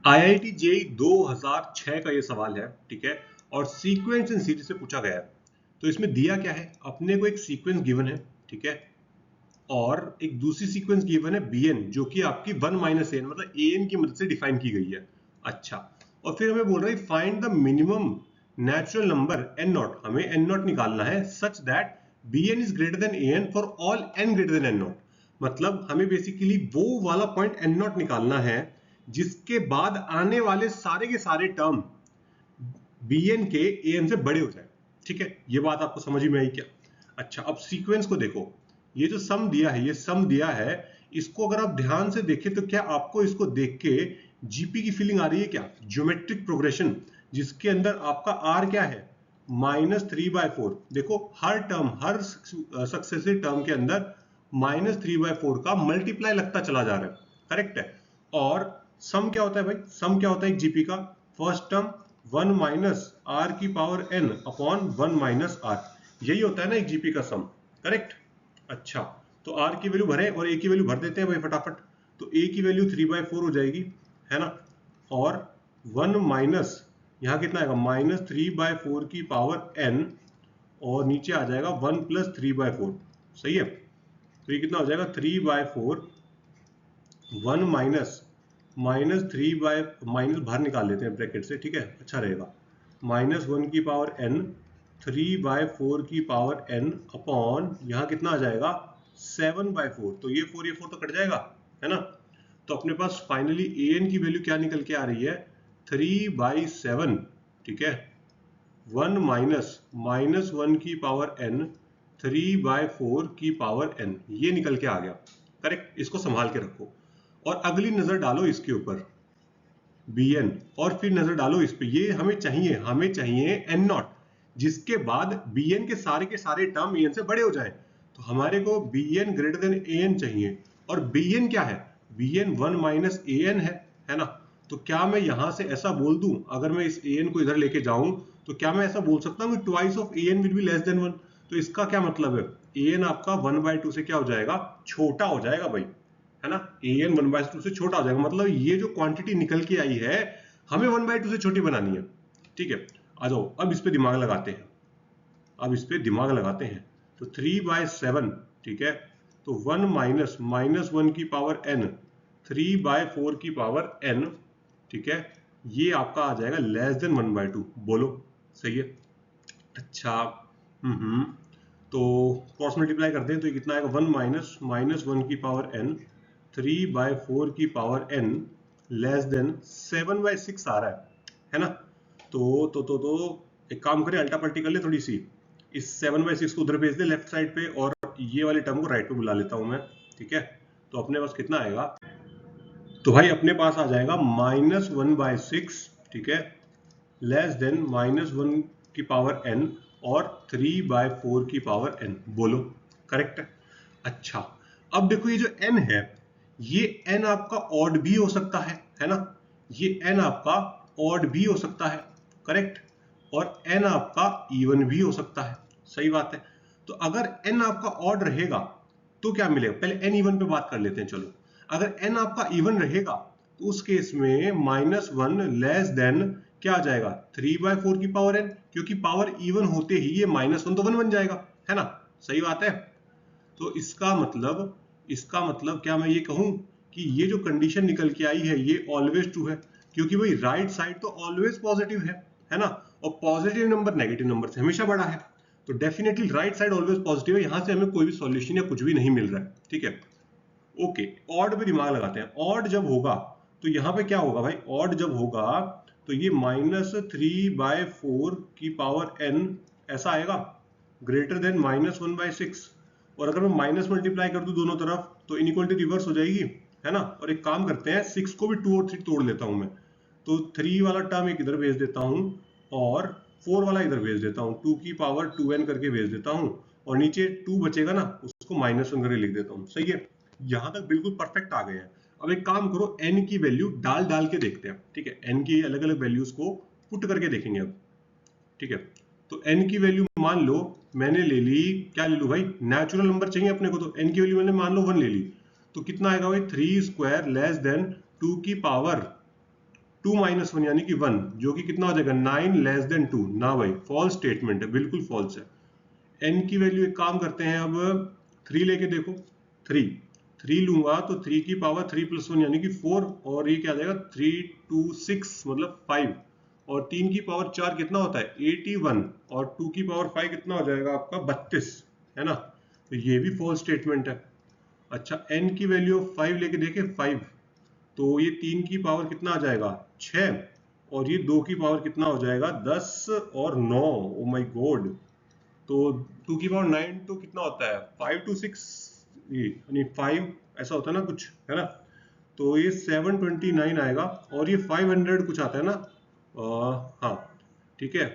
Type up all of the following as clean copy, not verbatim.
IIT JEE 2006 का ये सवाल है, ठीक है। और सीक्वेंस इन सीरीज से पूछा गया है। तो इसमें दिया क्या है, अपने को एक सीक्वेंस गिवन है, ठीक है, और एक दूसरी सीक्वेंस गिवन है bn, जो कि आपकी 1 माइनस एन मतलब an की मदद से डिफाइन की गई है। अच्छा, और फिर हमें बोल रहा है find the minimum natural number n not, हमें n नॉट निकालना है such that bn is greater than an for all n greater than n not. मतलब हमें बेसिकली वो वाला पॉइंट n नॉट निकालना है जिसके बाद आने वाले सारे टर्म bn के an से बड़े हो जाए, ठीक है। ये बात आपको समझ में आई क्या? अच्छा, अब सीक्वेंस को देखो, ये जो सम दिया है, ये सम दिया है, इसको अगर आप ध्यान से देखें तो क्या आपको इसको देख के जीपी की फीलिंग आ रही है क्या? ज्योमेट्रिक प्रोग्रेशन, जिसके अंदर आपका आर क्या है, -3/4। देखो हर टर्म, हर सक्सेसिव टर्म के अंदर -3/4 का मल्टीप्लाई लगता चला जा रहा है, करेक्ट है। और सम क्या होता है भाई, सम क्या होता है एक जीपी का? फर्स्ट टर्म 1 माइनस आर की power n upon 1 minus r, यही होता है ना एक जीपी का सम, करेक्ट। अच्छा, तो r की वैल्यू भरे और a की वैल्यू भर देते हैं भाई फटाफट। तो a की वैल्यू 3/4 हो जाएगी, है ना, और 1 माइनस यहाँ कितना आएगा, -3/4 की पावर n, और नीचे आ जाएगा 1 प्लस 3/4, सही है। तो ये कितना हो जाएगा 3/4, 1 माइनस माइनस बाहर निकाल लेते हैं ब्रैकेट से, ठीक है, अच्छा रहेगा, -1 की पावर n, 3/4 की पावर n अपॉन यहाँ कितना आ जाएगा 7/4। तो ये 4 तो कट जाएगा, है ना। तो अपने पास फाइनली an की वैल्यू क्या निकल के आ रही है, 3/7, ठीक है। 1 माइनस -1 की पावर n, 3/4 की पावर n, ये निकल के आ गया, करेक्ट। इसको संभाल के रखो और अगली नजर डालो इसके ऊपर bn, और फिर नजर डालो इस पे, ये हमें चाहिए n नॉट, जिसके बाद bn के सारे टर्म an से बड़े हो जाए। तो हमारे को bn ग्रेटर देन an चाहिए, और bn क्या है, bn 1 माइनस an है ना। तो क्या मैं यहां से ऐसा बोल दूं, अगर मैं इस an को इधर लेके जाऊं, तो क्या मैं ऐसा बोल सकता हूं कि twice of an will be less than 1? तो इसका क्या मतलब है, an आपका 1/2 से क्या हो जाएगा, छोटा हो जाएगा भाई, है ना। an 1/2 से छोटा हो जाएगा, मतलब ये जो क्वांटिटी निकल के आई है हमें 1/2 से छोटी बनानी है, ठीक है। आ जाओ, अब इस पे दिमाग लगाते हैं, तो 3/7, ठीक है। तो 1 माइनस -1 की पावर n, 3/4 की पावर n, ठीक है, ये आपका आ जाएगा लेस देन 1/2, बोलो सही है। अच्छा, तो क्रॉस मल्टीप्लाई करते हैं, तो ये कितना आएगा, 1 माइनस -1 की पावर n, 3/4 की पावर n लेस देन 7/6 आ रहा है ना। तो एक काम करें, अल्टा पल्टी कर ले थोड़ी सी, इस 7/6 को उधर भेज दे लेफ्ट साइड पे, और ये वाले टर्म को राइट पे बुला लेता हूं मैं, ठीक है। तो अपने पास कितना आएगा, तो भाई अपने पास आ जाएगा -1/6, ठीक है, लेस देन -1 की पावर n और 3/4 की पावर n, बोलो करेक्ट है। अच्छा, अब देखो ये जो n है, ये n आपका ऑड भी हो सकता है ना, ये n आपका ऑड भी हो सकता है, करेक्ट, और n आपका इवन भी हो सकता है, सही बात है। तो अगर n आपका ऑड रहेगा तो क्या मिलेगा, पहले n इवन पे बात कर लेते हैं, चलो। अगर n आपका इवन रहेगा तो उस केस में -1 लेस देन क्या आ जाएगा, 3/4 की पावर n, क्योंकि पावर इवन होते ही ये -1 तो 1 बन जाएगा, है ना, सही बात है। तो इसका मतलब क्या मैं ये कहूं कि ये जो कंडीशन निकल के आई है ये ऑलवेज ट्रू है, क्योंकि भाई राइट साइड तो ऑलवेज पॉजिटिव है ना, और पॉजिटिव नंबर नेगेटिव नंबर से हमेशा बड़ा है, तो definitely right side always positive है, यहां से हमें कोई भी सॉल्यूशन या कुछ भी नहीं मिल रहा है, ठीक है। ओके, ऑड पे दिमाग लगाते हैं। ऑड जब होगा तो यहाँ पे क्या होगा भाई, ऑड जब होगा तो ये -3/4 की पावर n ऐसा आएगा, ग्रेटर देन -1/6, और अगर मैं माइनस मल्टीप्लाई कर दूं दोनों तरफ तो इनइक्वालिटी रिवर्स हो जाएगी, है ना। और एक काम करते हैं, 6 को भी 2 और 3 तोड़ लेता हूं मैं, तो 3 वाला टर्म एक इधर भेज देता हूं और 4 वाला इधर भेज देता हूं, 2 की पावर 2n करके भेज देता हूं, और नीचे 2 बचेगा ना, उसको -1 करके लिख देता हूं, सही है। यहां तक बिल्कुल परफेक्ट आ गए हैं। अब एक काम करो, n की वैल्यू डाल के देखते हैं, ठीक है, n की अलग अलग वैल्यूज को पुट करके देखेंगे अब, ठीक है। तो n की वैल्यू मान लो मैंने ले ली, क्या ले लूं भाई, नेचुरल नंबर चाहिए अपने को, तो n की वैल्यू मैंने मान लो 1 ले ली, तो कितना आएगा भाई, 3 स्क्वायर लेस देन 2 की पावर 2 माइनस 1 यानी कि 1, जो कि कितना हो जाएगा 9 लेस देन 2। ना भाई फॉल्स स्टेटमेंट है, बिल्कुल फॉल्स है। n की वैल्यू एक काम करते हैं, अब 3 लेके देखो, 3 लूंगा तो 3 की पावर 3 प्लस 1 यानी कि 4, और ये क्या आ जाएगा 3 2 6 मतलब 5, और 3 की पावर 4 कितना होता है 81, और 2 की पावर 5 कितना हो जाएगा आपका 32, है ना। तो ये भी फॉल्स स्टेटमेंट है। अच्छा n की वैल्यू 5 लेके देखे 5, तो ये 3 की पावर कितना आ जाएगा 6, और ये 2 की पावर कितना हो जाएगा 10 और 9। ओ माय गॉड, तो 2 की पावर 9 तो कितना होता है 5 to 6, ये यानी 5 ऐसा होता है ना कुछ, है ना। तो ये 729 आएगा, और ये 500 कुछ आता है ना, हाँ ठीक है।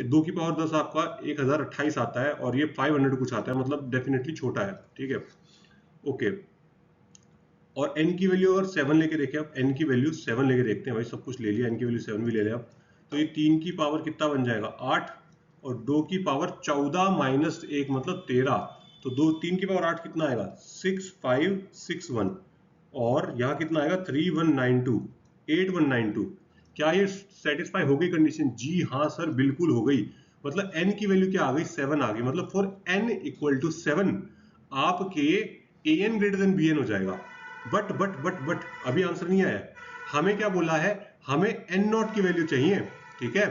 2 की पावर 10 आपका 1028 आता है, और ये 500 कुछ आता है, मतलब डेफिनेटली छोटा है, ठीक है। ओके, और n की वैल्यू अगर 7 लेके देखें, अब n की वैल्यू 7 लेके देखते हैं भाई, सब कुछ ले लिया, n की वैल्यू 7 भी ले लिया। अब तो ये 3 की पावर कितना बन जाएगा 8, और 2 की पावर 14 माइनस 1 मतलब 13, तो 3 की पावर 8 कितना आएगा 6561, और यहाँ कितना आएगा 3192 8192। क्या ये सेटिस्फाई हो गई कंडीशन? जी हाँ सर, बिल्कुल हो गई। मतलब n की वैल्यू क्या आ गई 7 आ गई, मतलब फॉर n इक्वल टू 7 आपके an ग्रेटर देन bn हो जाएगा। बट अभी आंसर नहीं आया। हमें क्या बोला है, हमें n नॉट की वैल्यू चाहिए, ठीक है।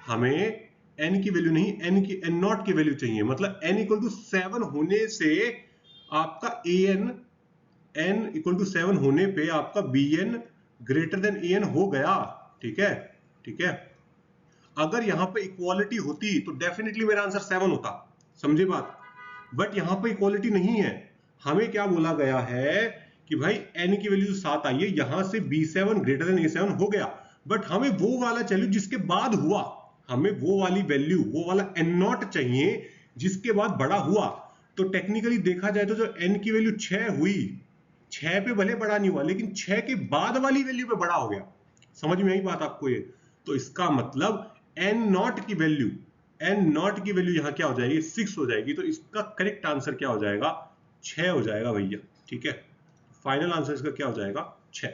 हमें n की वैल्यू नहीं, n नॉट की वैल्यू चाहिए, मतलब n इक्वल टू 7 होने से आपका n इक्वल टू 7 होने पे आपका bn ग्रेटर देन an हो गया, ठीक है, ठीक है। अगर यहां पे इक्वालिटी होती तो डेफिनेटली मेरा आंसर 7 होता, समझे बात। बट यहां पे इक्वालिटी नहीं है। हमें क्या बोला गया है कि भाई n की वैल्यू 7 आई है, यहां से b7 ग्रेटर देन a7 हो गया, बट हमें वो वाला चाहिए जिसके बाद हुआ, हमें वो वाली वैल्यू, वो वाला n नॉट चाहिए जिसके बाद बड़ा हुआ। तो टेक्निकली देखा जाए तो जो n की वैल्यू 6 हुई, 6 पे भले बड़ा नहीं हुआ, लेकिन 6 के बाद वाली वैल्यू पे बड़ा हो गया। समझ में आई बात आपको ये? तो इसका मतलब n नॉट की वैल्यू, यहां क्या हो जाएगी 6 हो जाएगी। तो इसका करेक्ट आंसर क्या हो जाएगा 6 हो जाएगा भैया, ठीक है। फाइनल आंसर इसका क्या हो जाएगा 6।